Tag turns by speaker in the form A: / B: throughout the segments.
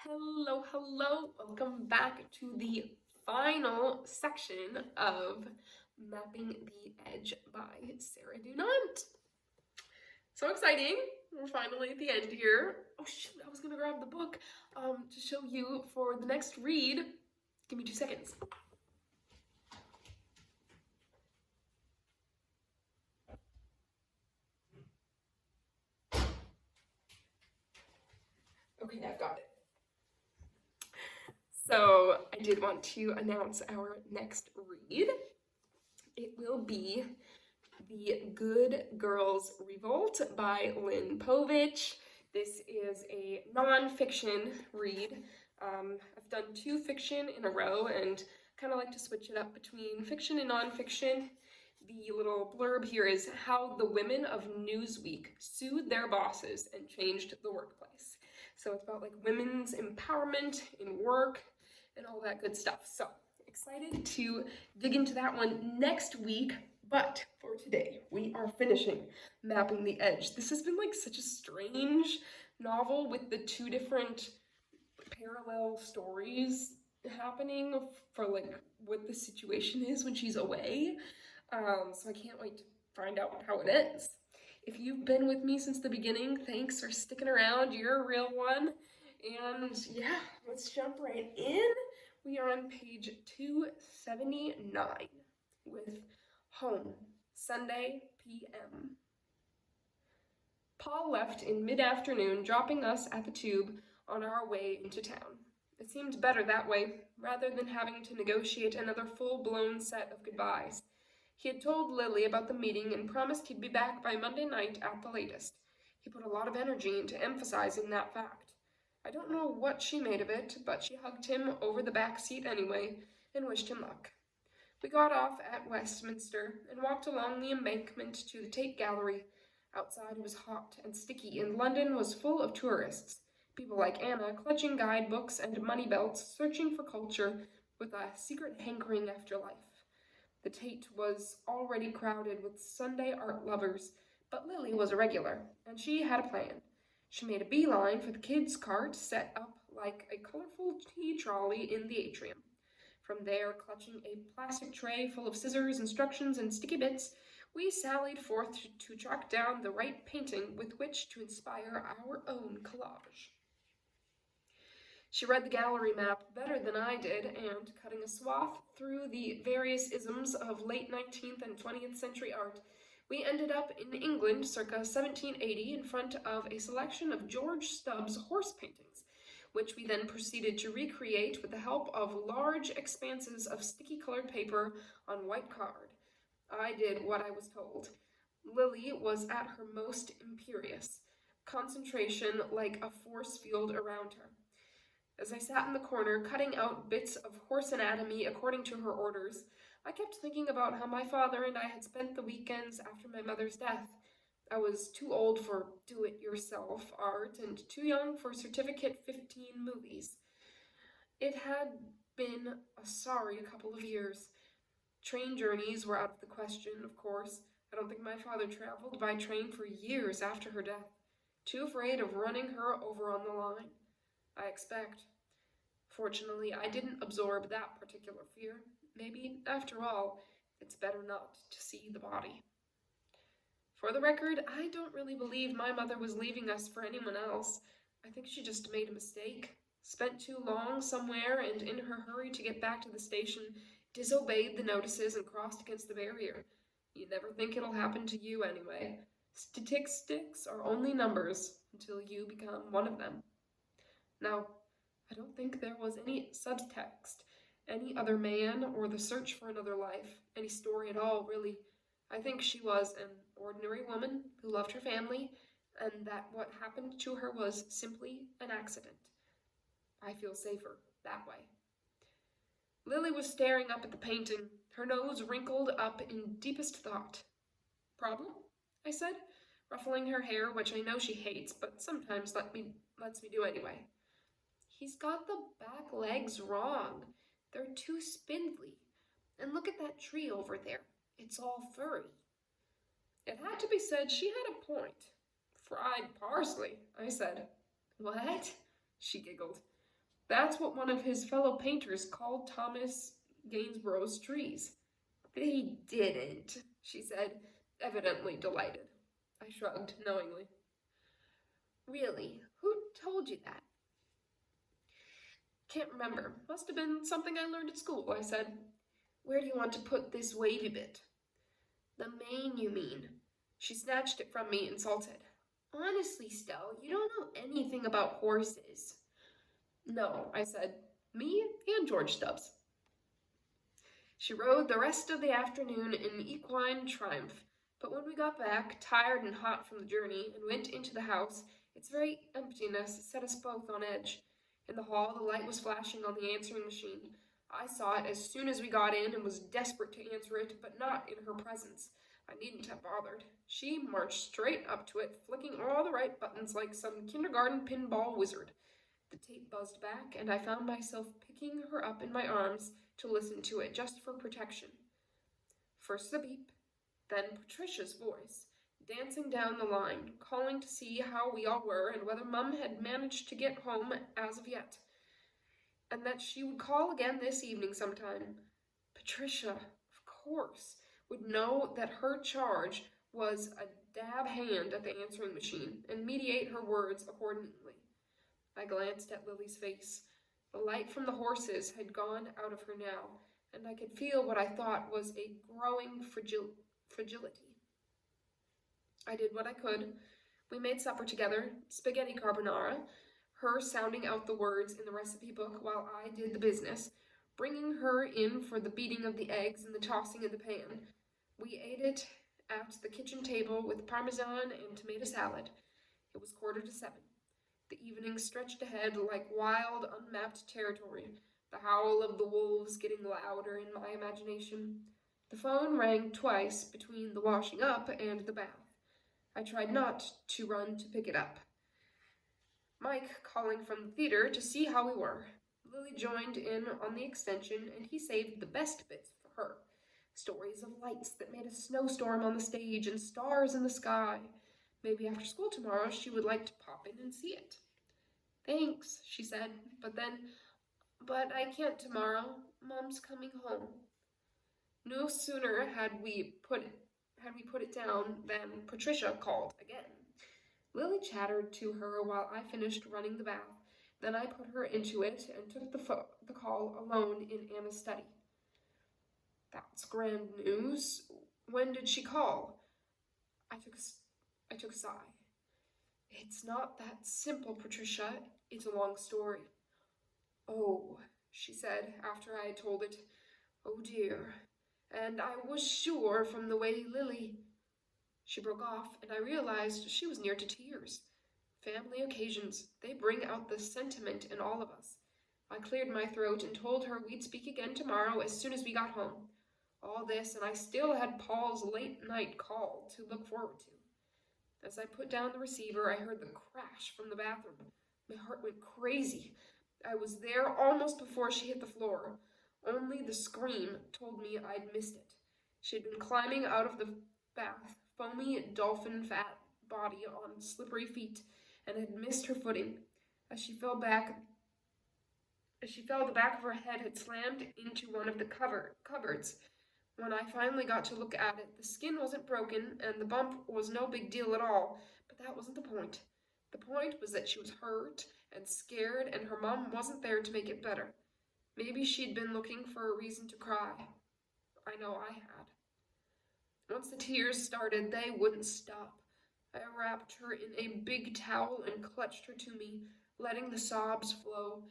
A: Hello, hello. Welcome back to the final section of Mapping the Edge by Sarah Dunant. So exciting. We're finally at the end here. Oh shoot, I was gonna grab the book to show you for the next read. Give me 2 seconds. Okay, I've got it. So I did want to announce our next read. It will be the Good Girls Revolt by Lynn Povich. This is a non-fiction read. I've done 2 fiction in a row and kind of like to switch it up between fiction and non-fiction. The little blurb here is how the women of Newsweek sued their bosses and changed the workplace. So it's about like women's empowerment in work and all that good stuff. So excited to dig into that one next week. But for today, we are finishing Mapping the Edge. This has been like such a strange novel with the 2 different parallel stories happening for like what the situation is when she's away. So I can't wait to find out how it ends. If you've been with me since the beginning, thanks for sticking around. You're a real one. And yeah, let's jump right in. We are on page 279 with Home, Sunday p.m. Paul left in mid-afternoon, dropping us at the tube on our way into town. It seemed better that way, rather than having to negotiate another full-blown set of goodbyes. He had told Lily about the meeting and promised he'd be back by Monday night at the latest. He put a lot of energy into emphasizing that fact. I don't know what she made of it, but she hugged him over the back seat anyway and wished him luck. We got off at Westminster and walked along the embankment to the Tate Gallery. Outside it was hot and sticky, and London was full of tourists, people like Anna clutching guidebooks and money belts, searching for culture with a secret hankering after life. The Tate was already crowded with Sunday art lovers, but Lily was a regular, and she had a plan. She made a beeline for the kids' cart set up like a colorful tea trolley in the atrium. From there, clutching a plastic tray full of scissors, instructions, and sticky bits, we sallied forth to track down the right painting with which to inspire our own collage. She read the gallery map better than I did, and, cutting a swath through the various isms of late 19th and 20th century art, we ended up in England circa 1780 in front of a selection of George Stubbs' horse paintings, which we then proceeded to recreate with the help of large expanses of sticky-colored paper on white card. I did what I was told. Lily was at her most imperious, concentration like a force field around her. As I sat in the corner, cutting out bits of horse anatomy according to her orders, I kept thinking about how my father and I had spent the weekends after my mother's death. I was too old for do-it-yourself art and too young for Certificate 15 movies. It had been a sorry couple of years. Train journeys were out of the question, of course. I don't think my father traveled by train for years after her death, too afraid of running her over on the line, I expect. Fortunately, I didn't absorb that particular fear. Maybe, after all, it's better not to see the body. For the record, I don't really believe my mother was leaving us for anyone else. I think she just made a mistake, spent too long somewhere, and in her hurry to get back to the station, disobeyed the notices and crossed against the barrier. You never think it'll happen to you anyway. Statistics are only numbers until you become one of them. Now, I don't think there was any subtext, any other man, or the search for another life, any story at all, really. I think she was an ordinary woman who loved her family, and that what happened to her was simply an accident. I feel safer that way. Lily was staring up at the painting, her nose wrinkled up in deepest thought. Problem? I said, ruffling her hair, which I know she hates, but sometimes lets me do anyway. He's got the back legs wrong. They're too spindly. And look at that tree over there. It's all furry. It had to be said she had a point. Fried parsley, I said. What? She giggled. That's what one of his fellow painters called Thomas Gainsborough's trees. They didn't, she said, evidently delighted. I shrugged knowingly. Really? Who told you that? Can't remember. Must have been something I learned at school, I said. Where do you want to put this wavy bit? The mane, you mean? She snatched it from me, insulted. Honestly, Stell, you don't know anything about horses. No, I said. Me and George Stubbs. She rode the rest of the afternoon in equine triumph, but when we got back, tired and hot from the journey, and went into the house, its very emptiness set us both on edge. In the hall, the light was flashing on the answering machine. I saw it as soon as we got in and was desperate to answer it, but not in her presence. I needn't have bothered. She marched straight up to it, flicking all the right buttons like some kindergarten pinball wizard. The tape buzzed back, and I found myself picking her up in my arms to listen to it, just for protection. First the beep, then Patricia's voice, dancing down the line, calling to see how we all were and whether Mum had managed to get home as of yet, and that she would call again this evening sometime. Patricia, of course, would know that her charge was a dab hand at the answering machine and mediate her words accordingly. I glanced at Lily's face. The light from the horses had gone out of her now, and I could feel what I thought was a growing fragility. I did what I could. We made supper together, spaghetti carbonara, her sounding out the words in the recipe book while I did the business, bringing her in for the beating of the eggs and the tossing in the pan. We ate it at the kitchen table with parmesan and tomato salad. It was 7:15. The evening stretched ahead like wild, unmapped territory, the howl of the wolves getting louder in my imagination. The phone rang twice between the washing up and the bath. I tried not to run to pick it up. Mike calling from the theater to see how we were. Lily joined in on the extension, and he saved the best bits for her. Stories of lights that made a snowstorm on the stage and stars in the sky. Maybe after school tomorrow she would like to pop in and see it. Thanks, she said, but I can't tomorrow. Mom's coming home. No sooner had we put it down than Patricia called again. Lily chattered to her while I finished running the bath. Then I put her into it and took the call alone in Anna's study. That's grand news. When did she call? I took a sigh. It's not that simple, Patricia. It's a long story. Oh, she said after I had told it. Oh dear. And I was sure from the way Lily... She broke off, and I realized she was near to tears. Family occasions, they bring out the sentiment in all of us. I cleared my throat and told her we'd speak again tomorrow as soon as we got home. All this, and I still had Paul's late-night call to look forward to. As I put down the receiver, I heard the crash from the bathroom. My heart went crazy. I was there almost before she hit the floor. Only the scream told me I'd missed it. She had been climbing out of the bath, foamy dolphin-fat body on slippery feet, and had missed her footing. As she fell, the back of her head had slammed into one of the cupboards. When I finally got to look at it, the skin wasn't broken, and the bump was no big deal at all, but that wasn't the point. The point was that she was hurt and scared, and her mom wasn't there to make it better. Maybe she'd been looking for a reason to cry. I know I had. Once the tears started, they wouldn't stop. I wrapped her in a big towel and clutched her to me, letting the sobs flow.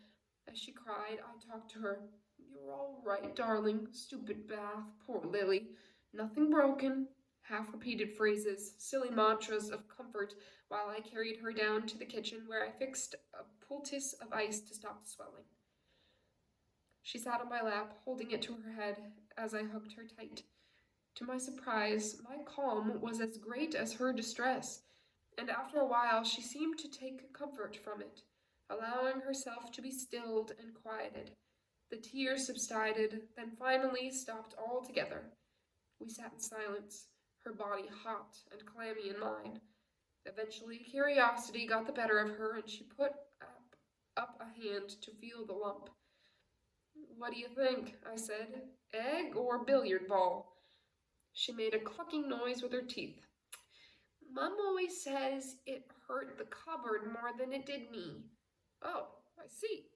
A: As she cried, I talked to her. You're all right, darling. Stupid bath. Poor Lily. Nothing broken. Half-repeated phrases, silly mantras of comfort, while I carried her down to the kitchen where I fixed a poultice of ice to stop the swelling. She sat on my lap, holding it to her head as I hugged her tight. To my surprise, my calm was as great as her distress, and after a while she seemed to take comfort from it, allowing herself to be stilled and quieted. The tears subsided, then finally stopped altogether. We sat in silence, her body hot and clammy in mine. Eventually, curiosity got the better of her, and she put up up a hand to feel the lump. "What do you think?" I said. "Egg or billiard ball?" She made a clucking noise with her teeth. "Mum always says it hurt the cupboard more than it did me." "Oh, I see.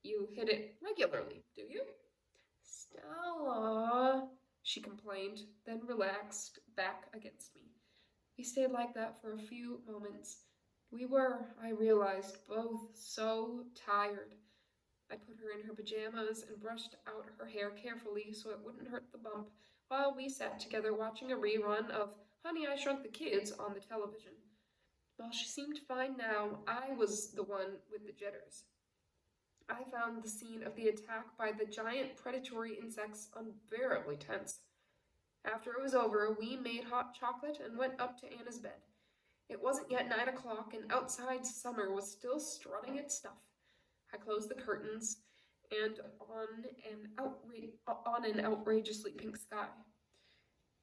A: You hit it regularly, do you?" "Stella," she complained, then relaxed back against me. We stayed like that for a few moments. We were, I realized, both so tired. I put her in her pajamas and brushed out her hair carefully so it wouldn't hurt the bump, while we sat together watching a rerun of Honey, I Shrunk the Kids on the television. While she seemed fine now, I was the one with the jitters. I found the scene of the attack by the giant predatory insects unbearably tense. After it was over, we made hot chocolate and went up to Anna's bed. It wasn't yet 9 o'clock, and outside summer was still strutting its stuff. I closed the curtains, and on an outrageously pink sky.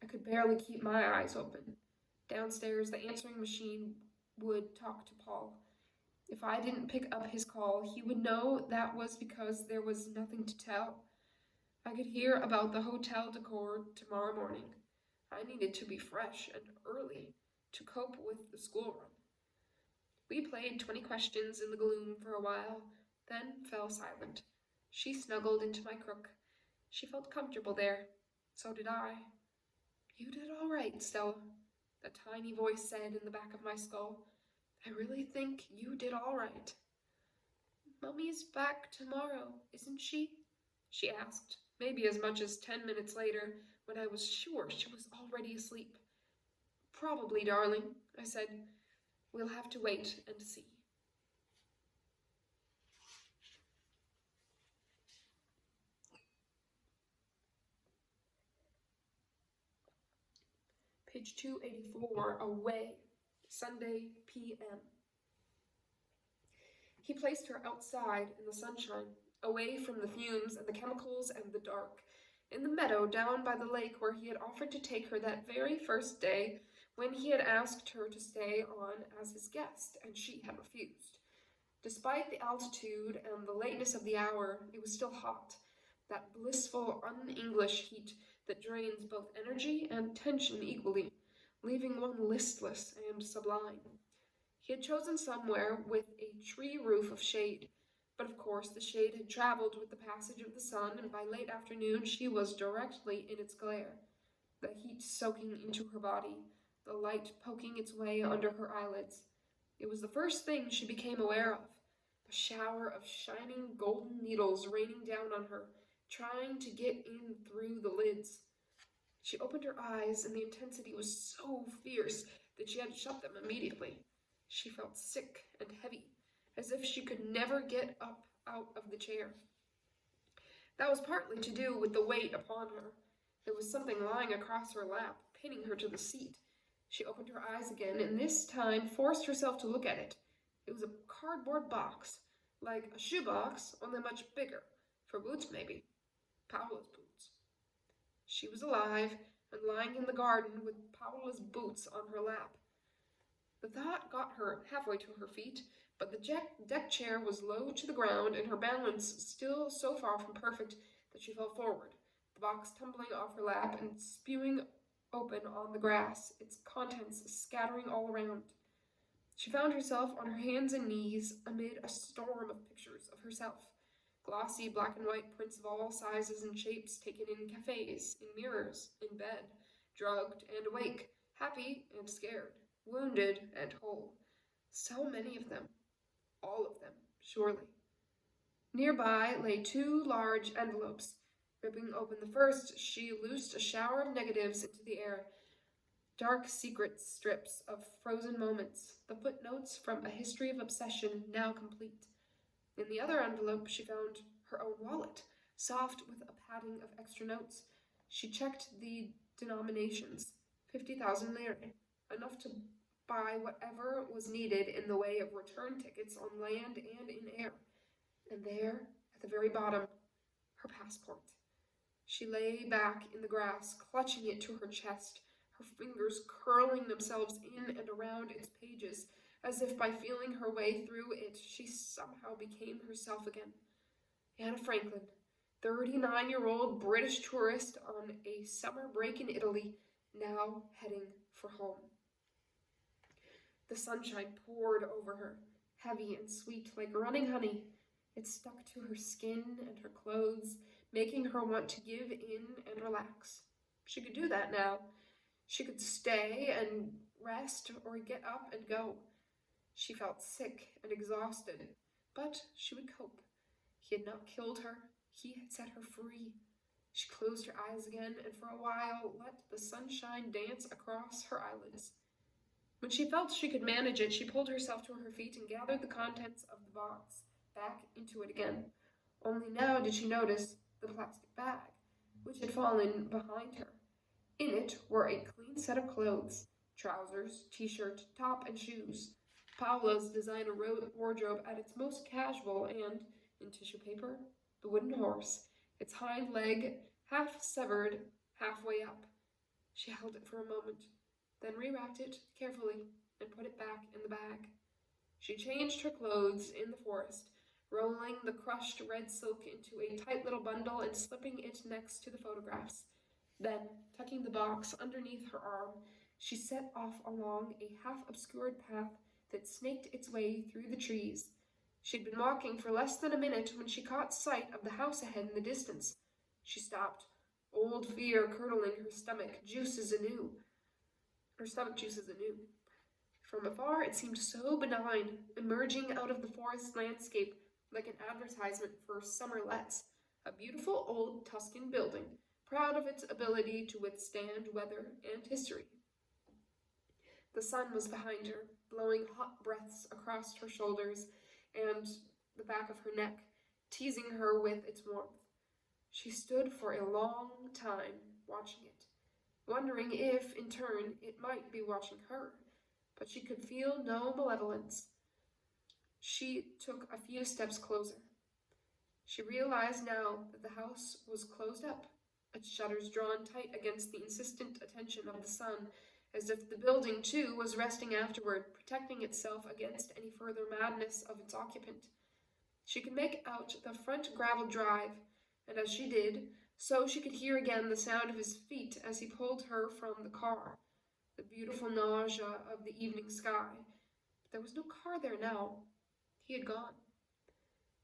A: I could barely keep my eyes open. Downstairs, the answering machine would talk to Paul. If I didn't pick up his call, he would know that was because there was nothing to tell. I could hear about the hotel decor tomorrow morning. I needed to be fresh and early to cope with the school run. We played 20 questions in the gloom for a while, then fell silent. She snuggled into my crook. She felt comfortable there. So did I. "You did all right, Stella," a tiny voice said in the back of my skull. "I really think you did all right." "Mummy's back tomorrow, isn't she?" she asked, maybe as much as 10 minutes later, when I was sure she was already asleep. "Probably, darling," I said. "We'll have to wait and see." Page 284, Away, Sunday, p.m. He placed her outside in the sunshine, away from the fumes and the chemicals and the dark, in the meadow down by the lake where he had offered to take her that very first day when he had asked her to stay on as his guest, and she had refused. Despite the altitude and the lateness of the hour, it was still hot, that blissful, un-English heat that drains both energy and tension equally, leaving one listless and sublime. He had chosen somewhere with a tree roof of shade, but of course the shade had traveled with the passage of the sun, and by late afternoon she was directly in its glare, the heat soaking into her body, the light poking its way under her eyelids. It was the first thing she became aware of, a shower of shining golden needles raining down on her, trying to get in through the lids. She opened her eyes, and the intensity was so fierce that she had to shut them immediately. She felt sick and heavy, as if she could never get up out of the chair. That was partly to do with the weight upon her. There was something lying across her lap, pinning her to the seat. She opened her eyes again, and this time forced herself to look at it. It was a cardboard box, like a shoebox, only much bigger. For boots, maybe. Paula's boots. She was alive, and lying in the garden with Paula's boots on her lap. The thought got her halfway to her feet, but the deck chair was low to the ground, and her balance still so far from perfect that she fell forward, the box tumbling off her lap and spewing open on the grass, its contents scattering all around. She found herself on her hands and knees amid a storm of pictures of herself, glossy black and white prints of all sizes and shapes taken in cafes, in mirrors, in bed, drugged and awake, happy and scared, wounded and whole. So many of them. All of them, surely. Nearby lay 2 large envelopes. Ripping open the first, she loosed a shower of negatives into the air. Dark secret strips of frozen moments, the footnotes from A History of Obsession, now complete. In the other envelope, she found her own wallet, soft with a padding of extra notes. She checked the denominations. 50,000 lire, enough to buy whatever was needed in the way of return tickets on land and in air. And there, at the very bottom, her passport. She lay back in the grass, clutching it to her chest, her fingers curling themselves in and around its pages, as if by feeling her way through it, she somehow became herself again. Anna Franklin, 39-year-old British tourist on a summer break in Italy, now heading for home. The sunshine poured over her, heavy and sweet like running honey. It stuck to her skin and her clothes, making her want to give in and relax. She could do that now. She could stay and rest or get up and go. She felt sick and exhausted, but she would cope. He had not killed her. He had set her free. She closed her eyes again and for a while let the sunshine dance across her eyelids. When she felt she could manage it, she pulled herself to her feet and gathered the contents of the box back into it again. Only now did she notice the plastic bag, which had fallen behind her. In it were a clean set of clothes, trousers, t-shirt, top, and shoes. Paula's designer wardrobe at its most casual and, in tissue paper, the wooden horse, its hind leg half severed halfway up. She held it for a moment, then rewrapped it carefully and put it back in the bag. She changed her clothes in the forest, rolling the crushed red silk into a tight little bundle and slipping it next to the photographs. Then, tucking the box underneath her arm, she set off along a half-obscured path that snaked its way through the trees. She had been walking for less than a minute when she caught sight of the house ahead in the distance. She stopped, old fear curdling her stomach juices anew. From afar it seemed so benign, emerging out of the forest landscape like an advertisement for summer lets, a beautiful old Tuscan building, proud of its ability to withstand weather and history. The sun was behind her, blowing hot breaths across her shoulders and the back of her neck, teasing her with its warmth. She stood for a long time watching it, wondering if, in turn, it might be watching her, but she could feel no malevolence. She took a few steps closer. She realized now that the house was closed up, its shutters drawn tight against the insistent attention of the sun, as if the building, too, was resting afterward, protecting itself against any further madness of its occupant. She could make out the front gravel drive, and as she did, so she could hear again the sound of his feet as he pulled her from the car, the beautiful nausea of the evening sky. But there was no car there now. He had gone.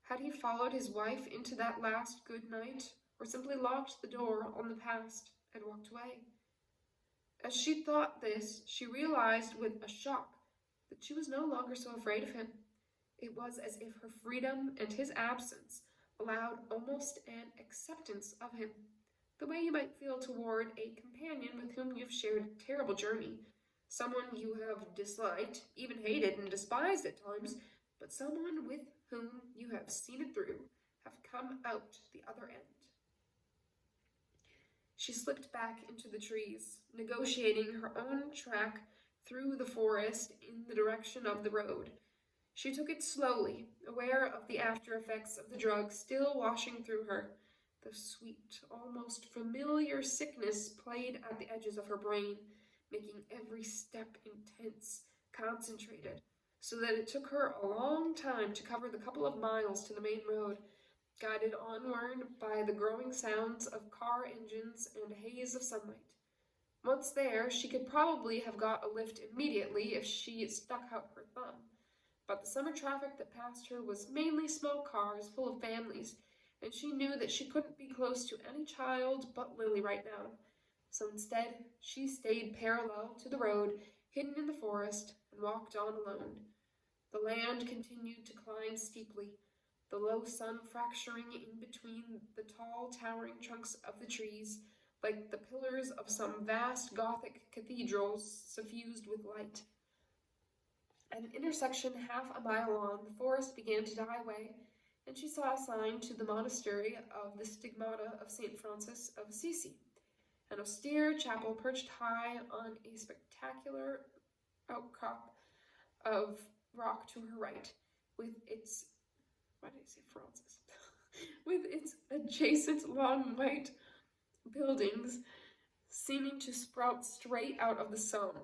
A: Had he followed his wife into that last good night, or simply locked the door on the past and walked away? As she thought this, she realized with a shock that she was no longer so afraid of him. It was as if her freedom and his absence allowed almost an acceptance of him, the way you might feel toward a companion with whom you've shared a terrible journey, someone you have disliked, even hated and despised at times, but someone with whom you have seen it through, have come out the other end. She slipped back into the trees, negotiating her own track through the forest in the direction of the road. She took it slowly, aware of the after effects of the drug still washing through her. The sweet, almost familiar sickness played at the edges of her brain, making every step intense, concentrated, so that it took her a long time to cover the couple of miles to the main road, guided onward by the growing sounds of car engines and a haze of sunlight. Once there, she could probably have got a lift immediately if she stuck out her thumb, but the summer traffic that passed her was mainly small cars full of families, and she knew that she couldn't be close to any child but Lily right now. So instead, she stayed parallel to the road, hidden in the forest, and walked on alone. The land continued to climb steeply, the low sun fracturing in between the tall, towering trunks of the trees, like the pillars of some vast Gothic cathedral suffused with light. At an intersection half a mile on, the forest began to die away, and she saw a sign to the monastery of the Stigmata of St. Francis of Assisi, an austere chapel perched high on a spectacular outcrop of rock to her right, with its with its adjacent long white buildings seeming to sprout straight out of the stone.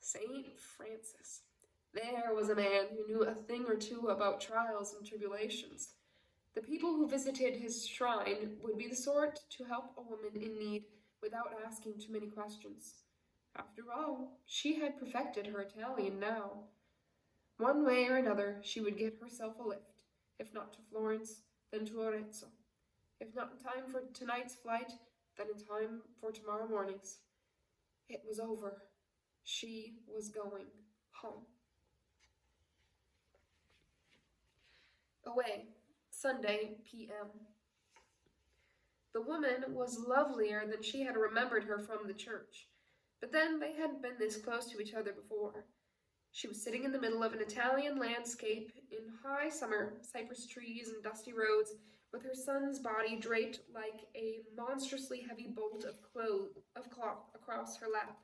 A: St. Francis. There was a man who knew a thing or two about trials and tribulations. The people who visited his shrine would be the sort to help a woman in need without asking too many questions. After all, she had perfected her Italian now. One way or another, she would get herself a lift, if not to Florence, then to Arezzo. If not in time for tonight's flight, then in time for tomorrow morning's. It was over. She was going home. Away, Sunday, p.m. The woman was lovelier than she had remembered her from the church, but then they hadn't been this close to each other before. She was sitting in the middle of an Italian landscape in high summer, cypress trees and dusty roads, with her son's body draped like a monstrously heavy bolt of cloth across her lap,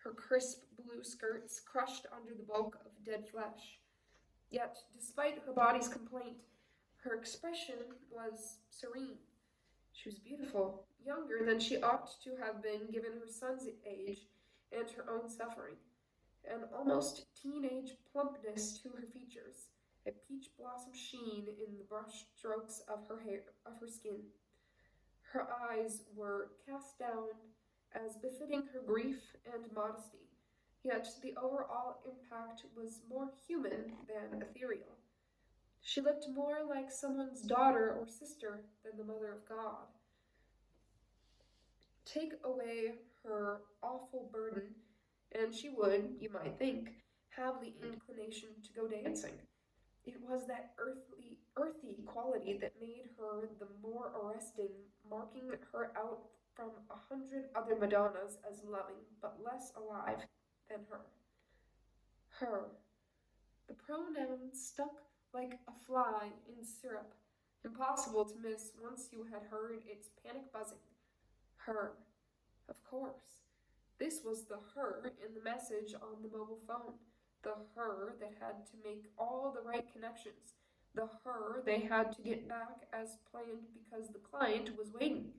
A: her crisp blue skirts crushed under the bulk of dead flesh. Yet, despite her body's complaint, her expression was serene. She was beautiful, younger than she ought to have been given her son's age and her own suffering, an almost teenage plumpness to her features, a peach blossom sheen in the brush strokes of her hair, of her skin. Her eyes were cast down as befitting her grief and modesty, yet the overall impact was more human than ethereal. She looked more like someone's daughter or sister than the Mother of God. Take away her awful burden, and she would, you might think, have the inclination to go dancing. It was that earthy quality that made her the more arresting, marking her out from 100 other Madonnas as loving, but less alive than her. Her. The pronoun stuck like a fly in syrup, impossible to miss once you had heard its panic buzzing. Her. Of course. This was the her in the message on the mobile phone, the her that had to make all the right connections, the her they had to get back as planned because the client was waiting.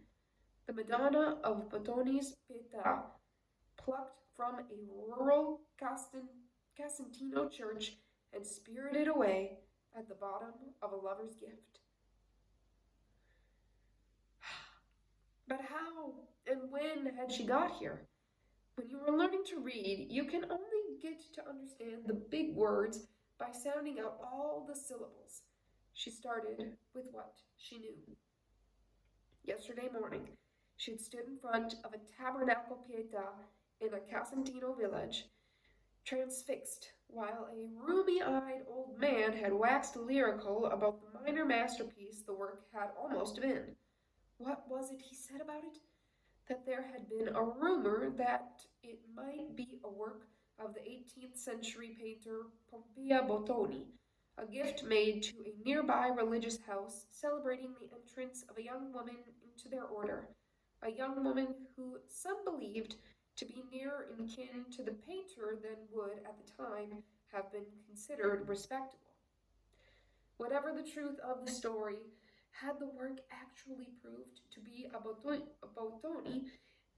A: The Madonna of Bottoni's Pietà, plucked from a rural Casentino church and spirited away at the bottom of a lover's gift. But how and when had she got here? When you are learning to read, you can only get to understand the big words by sounding out all the syllables. She started with what she knew. Yesterday morning, she had stood in front of a tabernacle pietà in a Casentino village, transfixed, while a rheumy-eyed old man had waxed lyrical about the minor masterpiece the work had almost been. What was it he said about it? That there had been a rumor that it might be a work of the 18th century painter Pompeo Bottoni, a gift made to a nearby religious house celebrating the entrance of a young woman into their order, a young woman who some believed to be nearer in kin to the painter than would at the time have been considered respectable. Whatever the truth of the story, had the work actually proved to be a Bottoni,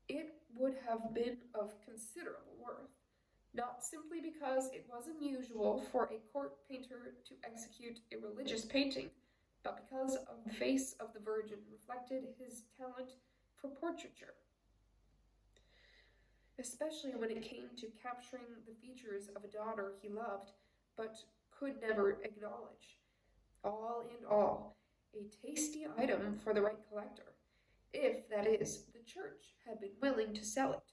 A: it would have been of considerable worth, not simply because it was unusual for a court painter to execute a religious painting, but because of the face of the Virgin reflected his talent for portraiture, especially when it came to capturing the features of a daughter he loved, but could never acknowledge. All in all, a tasty item for the right collector, if, that is, the church had been willing to sell it,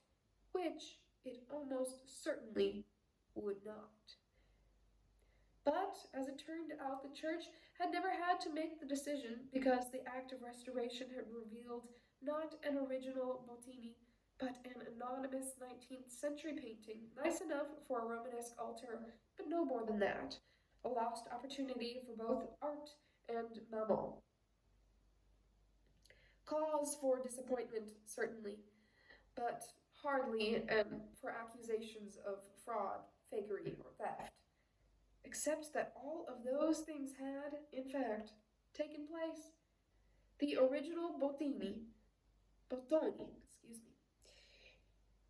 A: which it almost certainly would not. But, as it turned out, the church had never had to make the decision because the act of restoration had revealed not an original Bottini, but an anonymous 19th century painting, nice enough for a Romanesque altar, but no more than that, a lost opportunity for both art and mammon. Cause for disappointment, certainly, but hardly for accusations of fraud, fakery, or theft, except that all of those things had, in fact, taken place. The original Bottoni,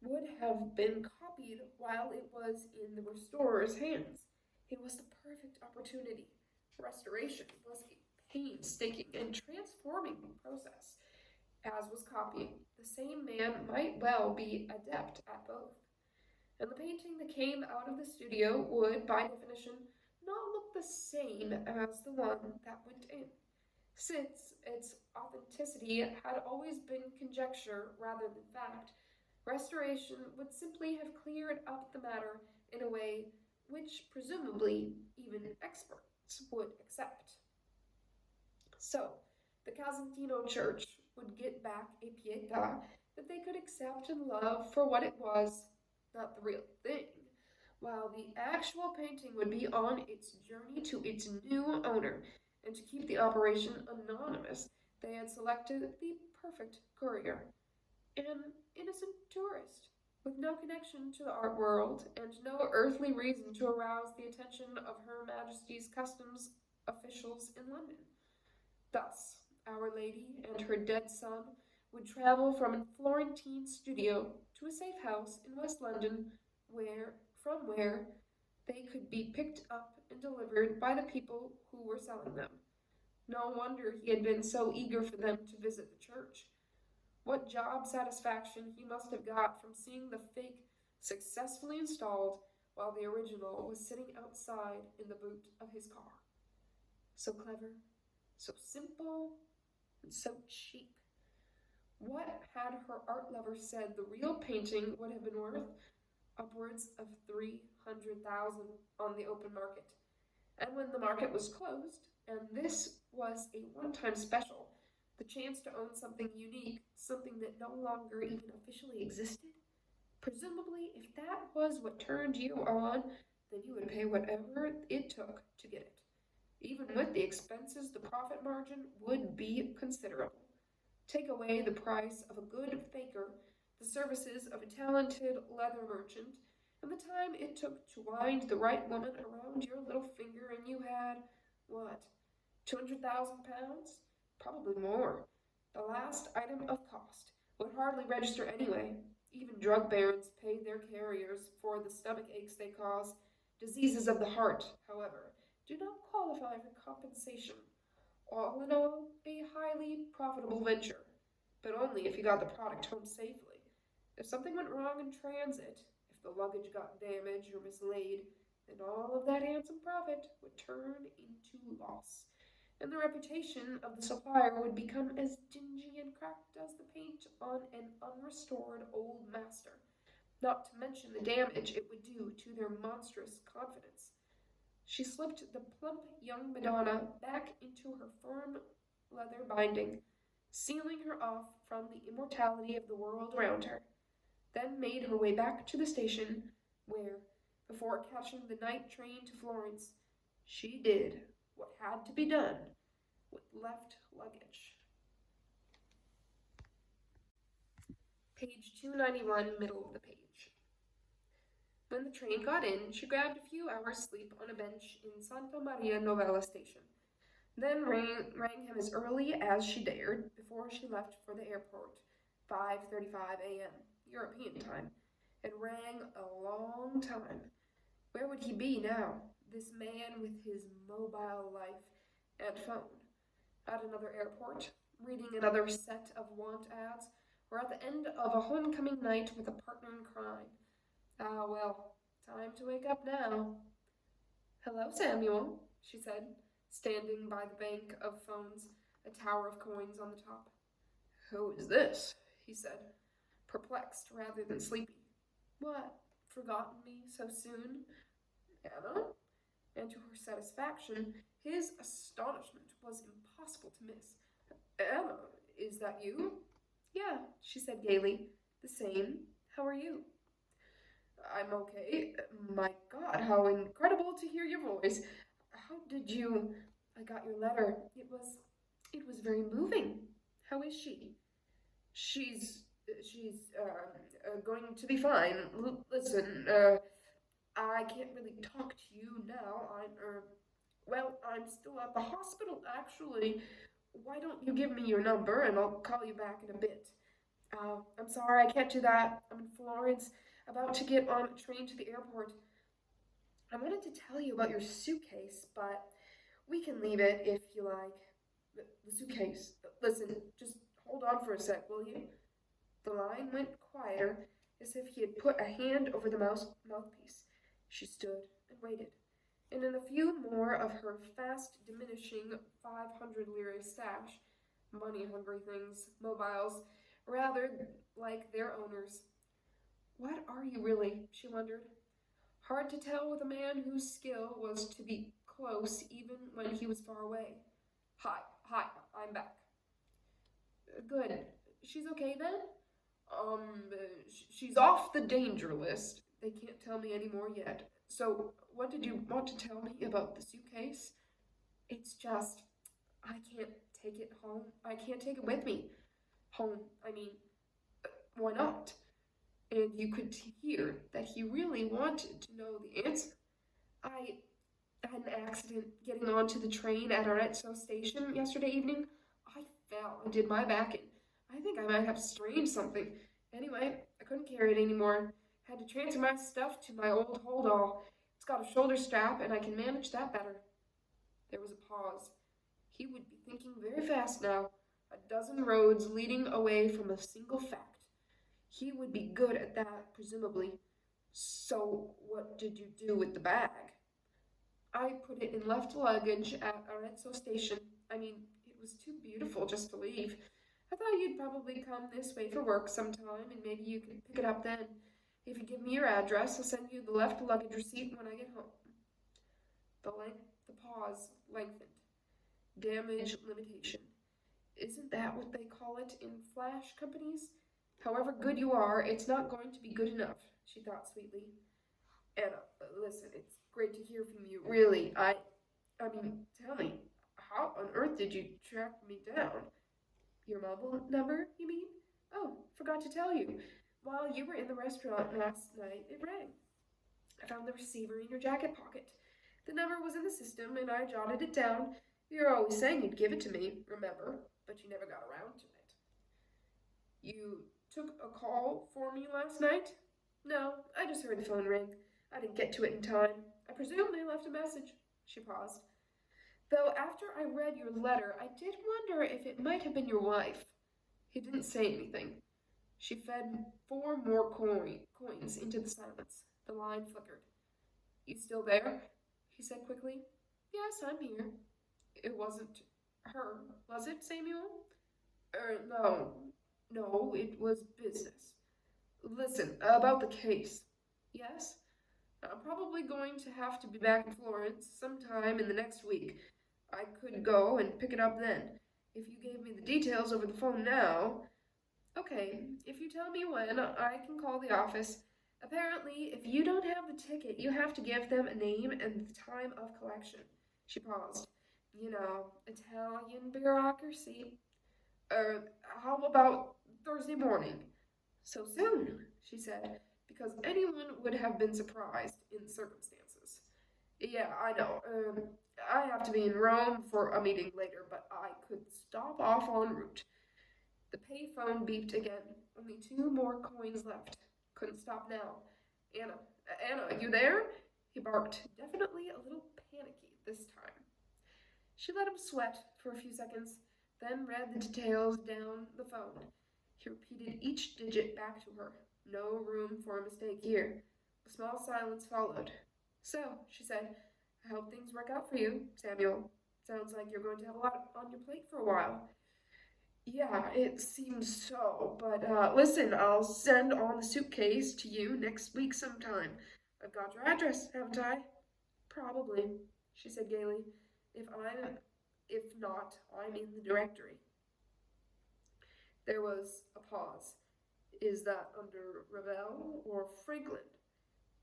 A: would have been copied while it was in the restorer's hands. It was the perfect opportunity. Restoration was a painstaking and transforming process, as was copying. The same man might well be adept at both. And the painting that came out of the studio would, by definition, not look the same as the one that went in, since its authenticity had always been conjecture rather than fact. Restoration would simply have cleared up the matter in a way which presumably even experts would accept. So, the Casentino Church would get back a Pietà that they could accept and love for what it was, not the real thing, while the actual painting would be on its journey to its new owner, and to keep the operation anonymous, they had selected the perfect courier, an innocent tourist, with no connection to the art world, and no earthly reason to arouse the attention of Her Majesty's customs officials in London. Thus, Our Lady and her dead son would travel from a Florentine studio to a safe house in West London, where they could be picked up and delivered by the people who were selling them. No wonder he had been so eager for them to visit the church. What job satisfaction he must have got from seeing the fake successfully installed while the original was sitting outside in the boot of his car. So clever, so simple, and so cheap. What had her art lover said the real painting would have been worth? Upwards of 300,000 on the open market. And when the market was closed, and this was a one-time special, the chance to own something unique, something that no longer even officially existed, presumably if that was what turned you on, then you would pay whatever it took to get it. Even with the expenses, the profit margin would be considerable. Take away the price of a good faker, the services of a talented leather merchant, and the time it took to wind the right woman around your little finger, and you had, what, 200,000 pounds? Probably more. The last item of cost would hardly register anyway. Even drug barons paid their carriers for the stomach aches they cause. Diseases of the heart, however, do not qualify for compensation. All in all, a highly profitable venture, but only if you got the product home safely. If something went wrong in transit, if the luggage got damaged or mislaid, then all of that handsome profit would turn into loss, and the reputation of the supplier would become as dingy and cracked as the paint on an unrestored old master, not to mention the damage it would do to their monstrous confidence. She slipped the plump young Madonna back into her firm leather binding, sealing her off from the immortality of the world around her, then made her way back to the station, where, before catching the night train to Florence, she did what had to be done with left luggage. Page 291, middle of the page. When the train got in, she grabbed a few hours' sleep on a bench in Santa Maria Novella station, then rang him as early as she dared before she left for the airport, 5:35 a.m., European time. It rang a long time. Where would he be now, this man with his mobile life and phone? At another airport, reading another set of want ads, or at the end of a homecoming night with a partner in crime. Ah, well, time to wake up now. Hello, Samuel, she said, standing by the bank of phones, a tower of coins on the top. Who is this? He said, perplexed rather than sleepy. What, forgotten me so soon? Anna? And to her satisfaction, his astonishment was impossible to miss. Anna, is that you? Yeah, she said gaily. The same. How are you? I'm okay. My God, how incredible to hear your voice. How did you... I got your letter. It was very moving. How is she? She's going to be fine. Listen, I can't really talk to you now. I'm still at the hospital, actually. Why don't you give me your number and I'll call you back in a bit. I'm sorry, I can't do that. I'm in Florence, about to get on a train to the airport. I wanted to tell you about your suitcase, but we can leave it if you like. The suitcase. Listen, just hold on for a sec, will you? The line went quieter, as if he had put a hand over the mouthpiece. She stood and waited, and in a few more of her fast-diminishing 500 lira stash, money-hungry things, mobiles, rather like their owners. What are you really? She wondered. Hard to tell with a man whose skill was to be close even when he was far away. Hi, I'm back. Good. She's okay then? She's off the danger list. They can't tell me any more yet. So, what did you want to tell me about the suitcase? It's just, I can't take it home. I can't take it with me. Home, I mean, why not? And you could hear that he really wanted to know the answer. I had an accident getting onto the train at Arezzo station yesterday evening. I fell and did my back in. I think I might have strained something. Anyway, I couldn't carry it anymore. Had to transfer my stuff to my old holdall. It's got a shoulder strap, and I can manage that better. There was a pause. He would be thinking very fast now. A dozen roads leading away from a single fact. He would be good at that, presumably. So, what did you do with the bag? I put it in left luggage at Arezzo station. I mean, it was too beautiful just to leave. I thought you'd probably come this way for work sometime, and maybe you could pick it up then. If you give me your address, I'll send you the left luggage receipt when I get home. The pause lengthened. Damage limitation. Isn't that what they call it in flash companies? However good you are, it's not going to be good enough, she thought sweetly. Anna, listen, it's great to hear from you. Really, I mean, tell me, how on earth did you track me down? Your mobile number, you mean? Oh, forgot to tell you. While you were in the restaurant last night, it rang. I found the receiver in your jacket pocket. The number was in the system, and I jotted it down. You were always saying you'd give it to me, remember? But you never got around to it. You took a call for me last night? No, I just heard the phone ring. I didn't get to it in time. I presume they left a message. She paused. Though after I read your letter, I did wonder if it might have been your wife. He didn't say anything. She fed 4 more coins into the silence. The line flickered. You still there? He said quickly. Yes, I'm here. It wasn't her, was it, Samuel? No, it was business. Listen, about the case. Yes? I'm probably going to have to be back in Florence sometime in the next week. I could go and pick it up then. If you gave me the details over the phone now... Okay, if you tell me when, I can call the office. Apparently, if you don't have the ticket, you have to give them a name and the time of collection. She paused. You know, Italian bureaucracy. How about Thursday morning? So soon, she said, because anyone would have been surprised in the circumstances. Yeah, I know. I have to be in Rome for a meeting later, but I could stop off en route. The payphone beeped again. Only 2 more coins left. Couldn't stop now. Anna, you there? He barked, definitely a little panicky this time. She let him sweat for a few seconds, then read the details down the phone. He repeated each digit back to her. No room for a mistake here. A small silence followed. So, she said, I hope things work out for you, Samuel. Sounds like you're going to have a lot on your plate for a while. Yeah, it seems so, but listen, I'll send on the suitcase to you next week sometime. I've got your address, haven't I? Probably, she said gaily. If not, I'm in the directory. There was a pause. Is that under Ravel or Franklin?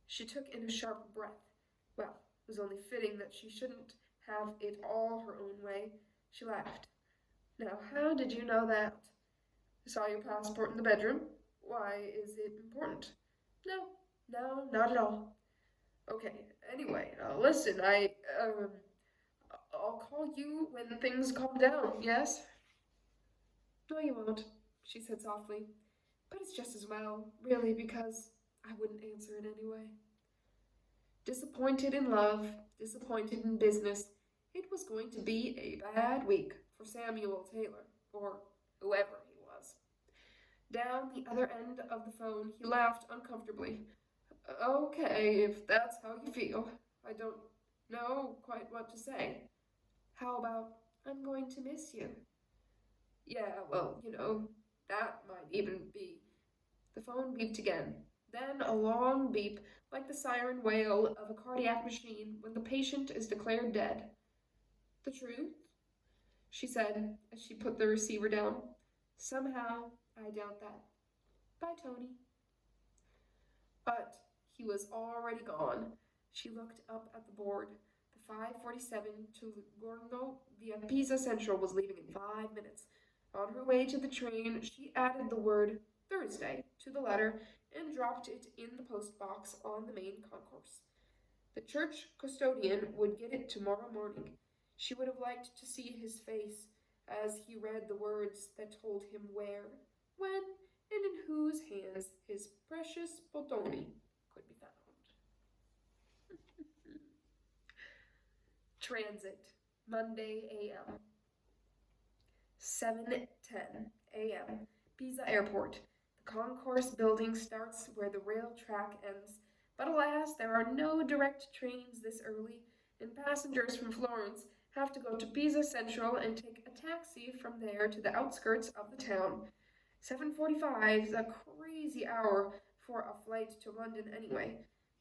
A: She took in a sharp breath. Well, it was only fitting that she shouldn't have it all her own way. She laughed. Now, how did you know that? I saw your passport in the bedroom. Why, is it important? No, not at all. Okay, anyway, listen, I'll call you when things calm down, yes? No, you won't, she said softly. But it's just as well, really, because I wouldn't answer it anyway. Disappointed in love, disappointed in business. It was going to be a bad week for Samuel Taylor, or whoever he was. Down the other end of the phone, he laughed uncomfortably. Okay, if that's how you feel. I don't know quite what to say. How about, I'm going to miss you? Yeah, well, that might even be. The phone beeped again. Then a long beep, like the siren wail of a cardiac machine when the patient is declared dead. The truth? She said as she put the receiver down. Somehow, I doubt that. Bye, Tony. But he was already gone. She looked up at the board. The 5:47 to Gorno via Pisa Central was leaving in 5 minutes. On her way to the train, she added the word Thursday to the letter and dropped it in the post box on the main concourse. The church custodian would get it tomorrow morning. She would have liked to see his face as he read the words that told him where, when, and in whose hands his precious Potoni could be found. Transit, Monday a.m. 7:10 a.m. Pisa Airport. The concourse building starts where the rail track ends, but alas, there are no direct trains this early, and passengers from Florence have to go to Pisa Central and take a taxi from there to the outskirts of the town. 7:45 is a crazy hour for a flight to London anyway,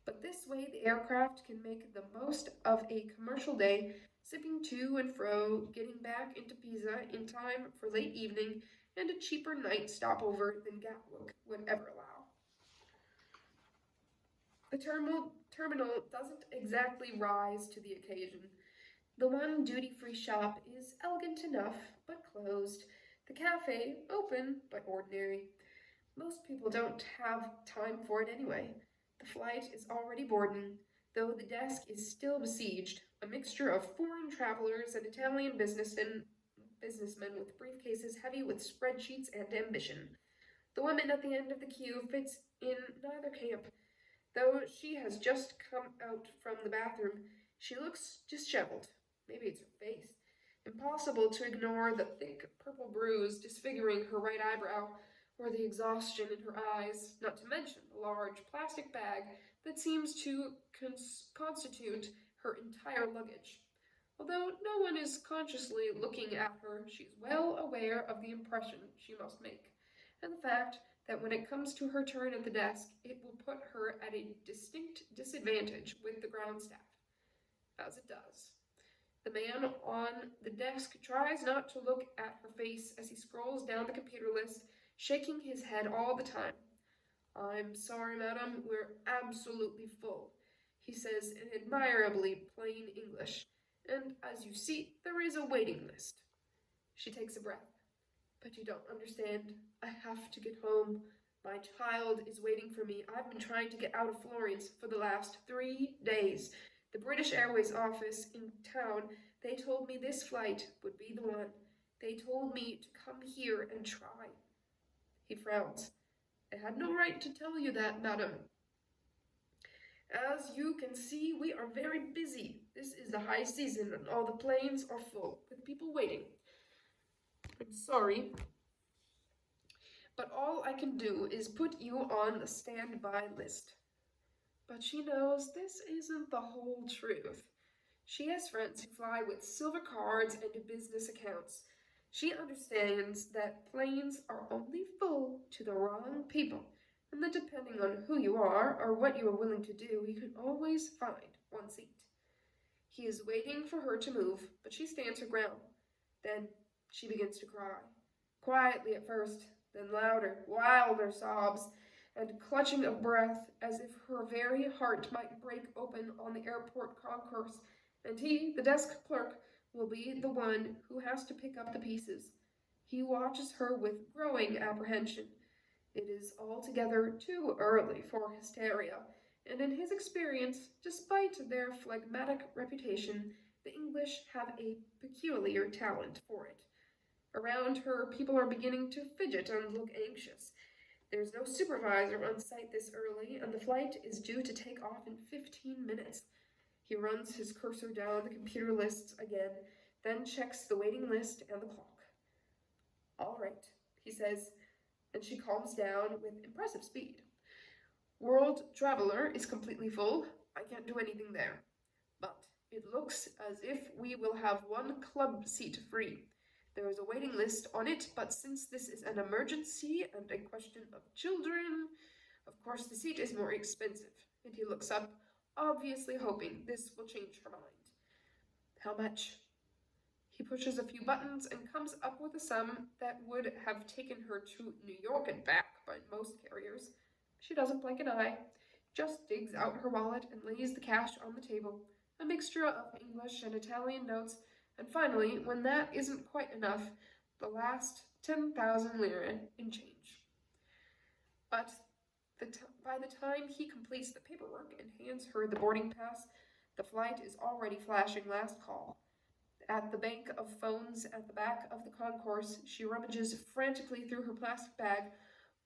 A: but this way the aircraft can make the most of a commercial day, zipping to and fro, getting back into Pisa in time for late evening and a cheaper night stopover than Gatwick would ever allow. The terminal doesn't exactly rise to the occasion. The one duty-free shop is elegant enough, but closed. The cafe, open, but ordinary. Most people don't have time for it anyway. The flight is already boarding, though the desk is still besieged, a mixture of foreign travelers and Italian businessmen with briefcases heavy with spreadsheets and ambition. The woman at the end of the queue fits in neither camp. Though she has just come out from the bathroom, she looks disheveled. Maybe it's her face. Impossible to ignore the thick purple bruise disfiguring her right eyebrow, or the exhaustion in her eyes, not to mention the large plastic bag that seems to constitute her entire luggage. Although no one is consciously looking at her, she is well aware of the impression she must make, and the fact that when it comes to her turn at the desk, it will put her at a distinct disadvantage with the ground staff. As it does. The man on the desk tries not to look at her face as he scrolls down the computer list, shaking his head all the time. I'm sorry, madam, we're absolutely full, he says in admirably plain English, and as you see, there is a waiting list. She takes a breath. But you don't understand. I have to get home. My child is waiting for me. I've been trying to get out of Florence for the last 3 days. The British Airways office in town, they told me this flight would be the one. They told me to come here and try. He frowns. I had no right to tell you that, madam. As you can see, we are very busy. This is the high season and all the planes are full with people waiting. I'm sorry, but all I can do is put you on the standby list. But she knows this isn't the whole truth. She has friends who fly with silver cards and business accounts. She understands that planes are only full to the wrong people, and that depending on who you are or what you are willing to do, you can always find one seat. He is waiting for her to move, but she stands her ground. Then she begins to cry. Quietly at first, then louder, wilder sobs, and clutching of breath as if her very heart might break open on the airport concourse, and he, the desk clerk, will be the one who has to pick up the pieces. He watches her with growing apprehension. It is altogether too early for hysteria, and in his experience, despite their phlegmatic reputation, the English have a peculiar talent for it. Around her, people are beginning to fidget and look anxious. There's no supervisor on site this early, and the flight is due to take off in 15 minutes. He runs his cursor down the computer lists again, then checks the waiting list and the clock. All right, he says, and she calms down with impressive speed. World Traveler is completely full. I can't do anything there. But it looks as if we will have one club seat free. There is a waiting list on it, but since this is an emergency and a question of children, of course the seat is more expensive. And he looks up, obviously hoping this will change her mind. How much? He pushes a few buttons and comes up with a sum that would have taken her to New York and back by most carriers. She doesn't blink an eye, just digs out her wallet and lays the cash on the table, a mixture of English and Italian notes, and finally, when that isn't quite enough, the last 10,000 lire in change. But by the time he completes the paperwork and hands her the boarding pass, the flight is already flashing last call. At the bank of phones at the back of the concourse, she rummages frantically through her plastic bag,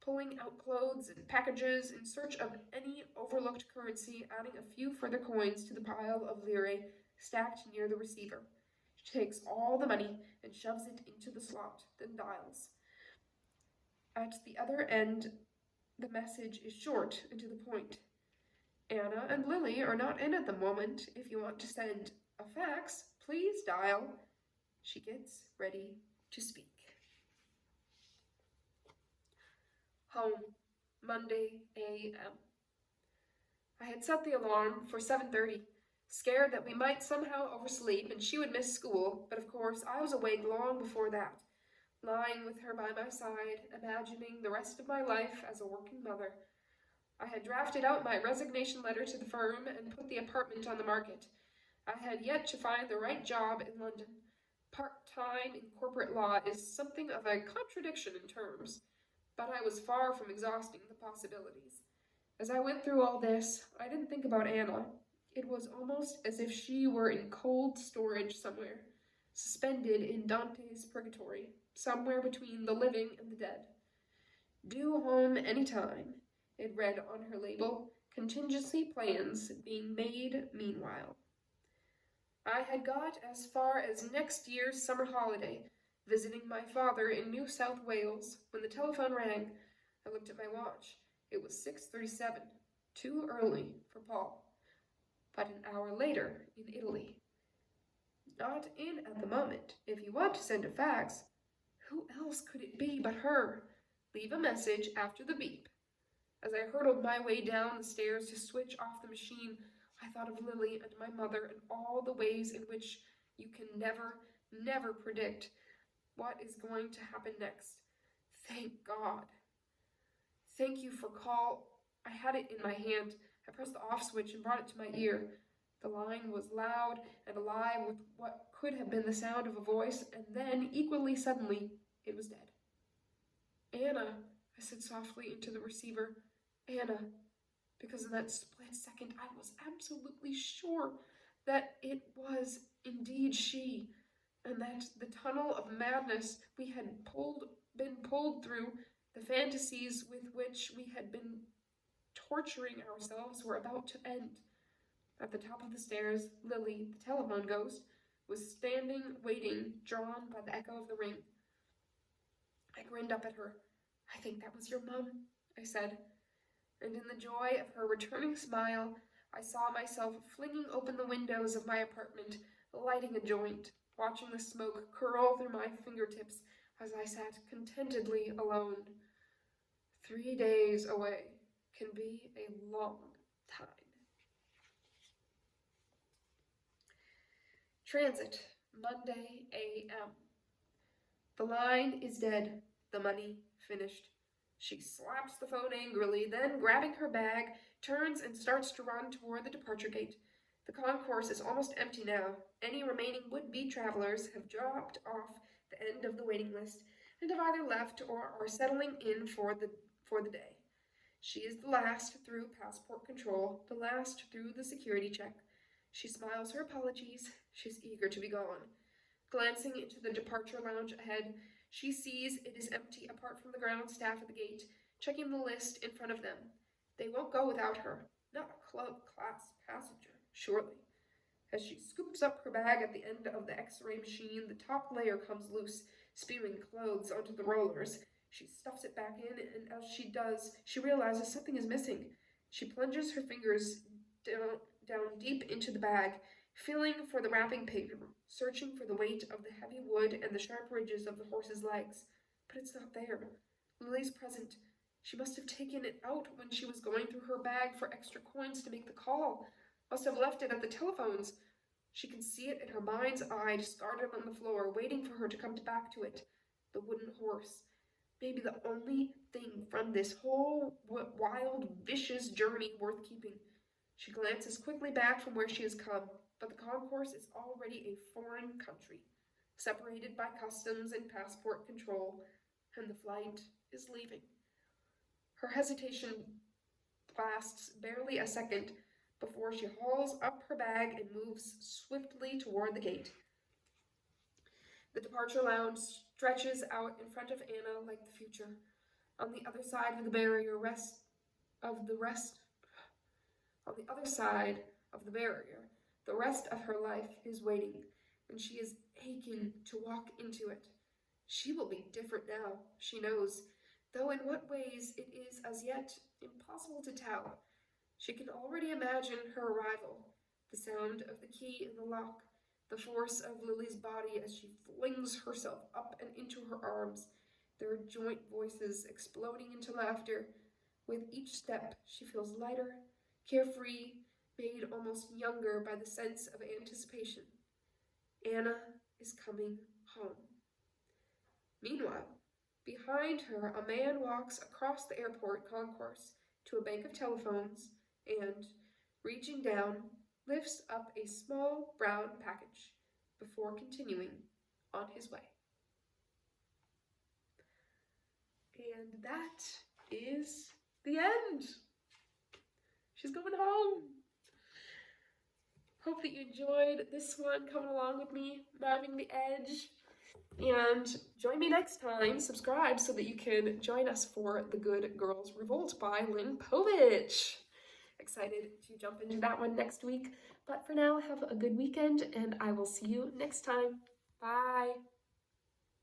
A: pulling out clothes and packages in search of any overlooked currency, adding a few further coins to the pile of lire stacked near the receiver. She takes all the money and shoves it into the slot, then dials. At the other end, the message is short and to the point. Anna and Lily are not in at the moment. If you want to send a fax, please dial. She gets ready to speak. Home, Monday a.m. I had set the alarm for 7:30, scared that we might somehow oversleep and she would miss school, but of course I was awake long before that, lying with her by my side, imagining the rest of my life as a working mother. I had drafted out my resignation letter to the firm and put the apartment on the market. I had yet to find the right job in London. Part-time in corporate law is something of a contradiction in terms, but I was far from exhausting the possibilities. As I went through all this, I didn't think about Anna. It was almost as if she were in cold storage somewhere, suspended in Dante's purgatory, somewhere between the living and the dead. Due home any time, it read on her label, contingency plans being made meanwhile. I had got as far as next year's summer holiday, visiting my father in New South Wales, when the telephone rang. I looked at my watch. It was 6:37, too early for Paul. But an hour later, in Italy. Not in at the moment. If you want to send a fax, who else could it be but her? Leave a message after the beep. As I hurtled my way down the stairs to switch off the machine, I thought of Lily and my mother and all the ways in which you can never predict what is going to happen next. Thank God. Thank you for call. I had it in my hand. I pressed the off switch and brought it to my ear. The line was loud and alive with what could have been the sound of a voice, and then, equally suddenly, it was dead. Anna, I said softly into the receiver. Anna, because in that split second I was absolutely sure that it was indeed she, and that the tunnel of madness we had been pulled through, the fantasies with which we had been torturing ourselves were about to end. At the top of the stairs, Lily, the telephone ghost, was standing, waiting, drawn by the echo of the ring. I grinned up at her. I think that was your mum, I said. And in the joy of her returning smile, I saw myself flinging open the windows of my apartment, lighting a joint, watching the smoke curl through my fingertips as I sat contentedly alone. 3 days away can be a long time. Transit, Monday a.m. The line is dead, the money finished. She slaps the phone angrily, then, grabbing her bag, turns and starts to run toward the departure gate. The concourse is almost empty now. Any remaining would-be travelers have dropped off the end of the waiting list and have either left or are settling in for the day. She is the last through passport control, the last through the security check. She smiles her apologies. She's eager to be gone. Glancing into the departure lounge ahead, she sees it is empty apart from the ground staff at the gate. checking the list in front of them. They won't go without her. Not a club-class passenger, surely. As she scoops up her bag at the end of the X-ray machine, the top layer comes loose, spewing clothes onto the rollers. She stuffs it back in, and as she does, she realizes something is missing. She plunges her fingers down deep into the bag, feeling for the wrapping paper, searching for the weight of the heavy wood and the sharp ridges of the horse's legs. But it's not there. Lily's present. She must have taken it out when she was going through her bag for extra coins to make the call. Must have left it at the telephones. She can see it in her mind's eye, discarded on the floor, waiting for her to come back to it. The wooden horse. Maybe the only thing from this whole wild, vicious journey worth keeping. She glances quickly back from where she has come, but the concourse is already a foreign country, separated by customs and passport control, and the flight is leaving. Her hesitation lasts barely a second before she hauls up her bag and moves swiftly toward the gate. The departure lounge stretches out in front of Anna like the future. On the other side of the barrier, the rest of her life is waiting, and she is aching to walk into it. She will be different now, she knows, though in what ways it is as yet impossible to tell. She can already imagine her arrival, the sound of the key in the lock, the force of Lily's body as she flings herself up and into her arms, their joint voices exploding into laughter. With each step, she feels lighter, carefree, made almost younger by the sense of anticipation. Anna is coming home. Meanwhile, behind her, a man walks across the airport concourse to a bank of telephones and, reaching down, lifts up a small brown package before continuing on his way. And that is the end. She's going home. Hope that you enjoyed this one, coming along with me, Mapping the Edge. And join me next time. Subscribe so that you can join us for the Good Girls Revolt by Lynn Povich. Excited to jump into that one next week. But for now, have a good weekend, and I will see you next time. Bye.